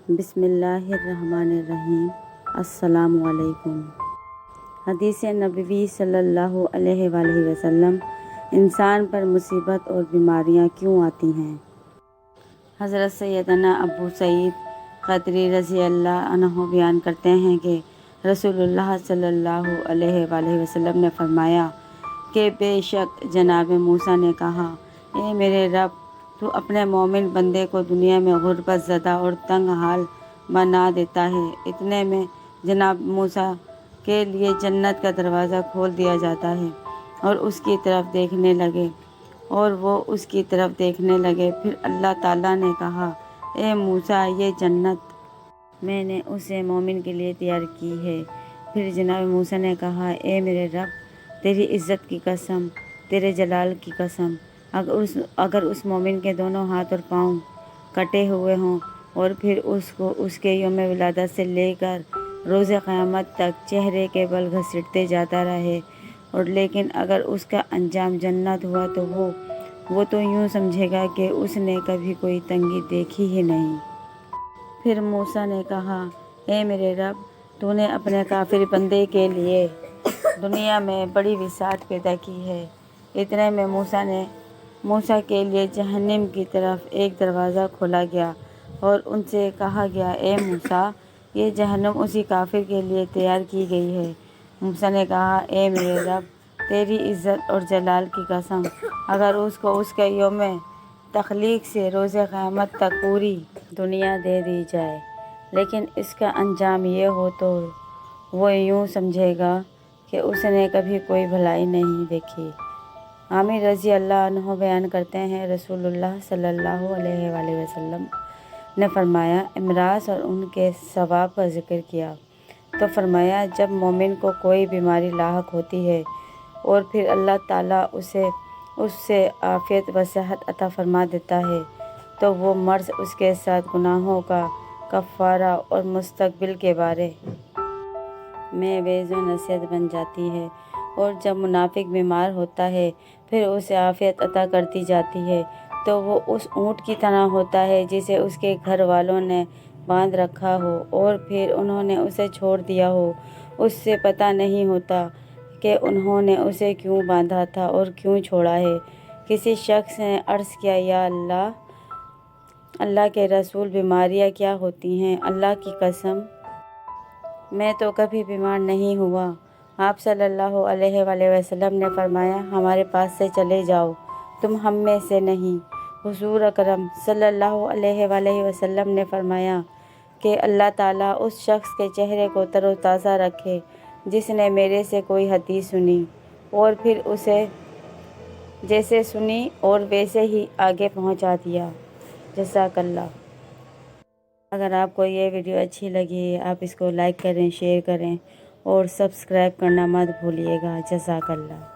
بسم اللہ الرحمن الرحیم۔ السلام علیکم۔ حدیث نبوی صلی اللہ علیہ وآلہ وسلم، انسان پر مصیبت اور بیماریاں کیوں آتی ہیں؟ حضرت سیدنا ابو سعید خدری رضی اللہ عنہ بیان کرتے ہیں کہ رسول اللہ صلی اللہ علیہ وآلہ وسلم نے فرمایا کہ بے شک جناب موسیٰ نے کہا، اے میرے رب، تو اپنے مومن بندے کو دنیا میں غربت زدہ اور تنگ حال بنا دیتا ہے۔ اتنے میں جناب موسیٰ کے لیے جنت کا دروازہ کھول دیا جاتا ہے اور اس کی طرف دیکھنے لگے اور وہ اس کی طرف دیکھنے لگے۔ پھر اللہ تعالیٰ نے کہا، اے موسیٰ، یہ جنت میں نے اسے مومن کے لیے تیار کی ہے۔ پھر جناب موسیٰ نے کہا، اے میرے رب، تیری عزت کی قسم، تیرے جلال کی قسم، اگر اس مومن کے دونوں ہاتھ اور پاؤں کٹے ہوئے ہوں اور پھر اس کو اس کے یوم ولادت سے لے کر روز قیامت تک چہرے کے بل گھسیٹتے جاتا رہے، اور لیکن اگر اس کا انجام جنت ہوا تو وہ تو یوں سمجھے گا کہ اس نے کبھی کوئی تنگی دیکھی ہی نہیں۔ پھر موسیٰ نے کہا، اے میرے رب، تو نے اپنے کافر بندے کے لیے دنیا میں بڑی وسعت پیدا کی ہے۔ اتنے میں موسیٰ کے لیے جہنم کی طرف ایک دروازہ کھولا گیا اور ان سے کہا گیا، اے موسیٰ، یہ جہنم اسی کافر کے لیے تیار کی گئی ہے۔ موسیٰ نے کہا، اے میرے رب، تیری عزت اور جلال کی قسم، اگر اس کو اس کے یوم تخلیق سے روز قیامت تک پوری دنیا دے دی جائے لیکن اس کا انجام یہ ہو تو وہ یوں سمجھے گا کہ اس نے کبھی کوئی بھلائی نہیں دیکھی۔ عامر رضی اللہ عنہ بیان کرتے ہیں، رسول اللہ صلی اللہ علیہ وآلہ وسلم نے فرمایا، امراض اور ان کے ثواب کا ذکر کیا تو فرمایا، جب مومن کو کوئی بیماری لاحق ہوتی ہے اور پھر اللہ تعالیٰ اس سے عافیت و صحت عطا فرما دیتا ہے تو وہ مرض اس کے ساتھ گناہوں کا کفارہ اور مستقبل کے بارے میں وعظ و نصیحت بن جاتی ہے، اور جب منافق بیمار ہوتا ہے پھر اسے عافیت عطا کرتی جاتی ہے تو وہ اس اونٹ کی طرح ہوتا ہے جسے اس کے گھر والوں نے باندھ رکھا ہو اور پھر انہوں نے اسے چھوڑ دیا ہو۔ اس سے پتہ نہیں ہوتا کہ انہوں نے اسے کیوں باندھا تھا اور کیوں چھوڑا ہے۔ کسی شخص نے عرض کیا، یا اللہ کے رسول، بیماریاں کیا ہوتی ہیں؟ اللہ کی قسم، میں تو کبھی بیمار نہیں ہوا۔ آپ صلی اللہ علیہ وآلہ وسلم نے فرمایا، ہمارے پاس سے چلے جاؤ، تم ہم میں سے نہیں۔ حضور اکرم صلی اللہ علیہ وآلہ وسلم نے فرمایا کہ اللہ تعالیٰ اس شخص کے چہرے کو تر و تازہ رکھے جس نے میرے سے کوئی حدیث سنی اور پھر اسے جیسے سنی اور ویسے ہی آگے پہنچا دیا۔ جزاک اللہ۔ اگر آپ کو یہ ویڈیو اچھی لگی، آپ اس کو لائک کریں، شیئر کریں اور سبسکرائب کرنا مت بھولیے گا۔ جزاک اللہ۔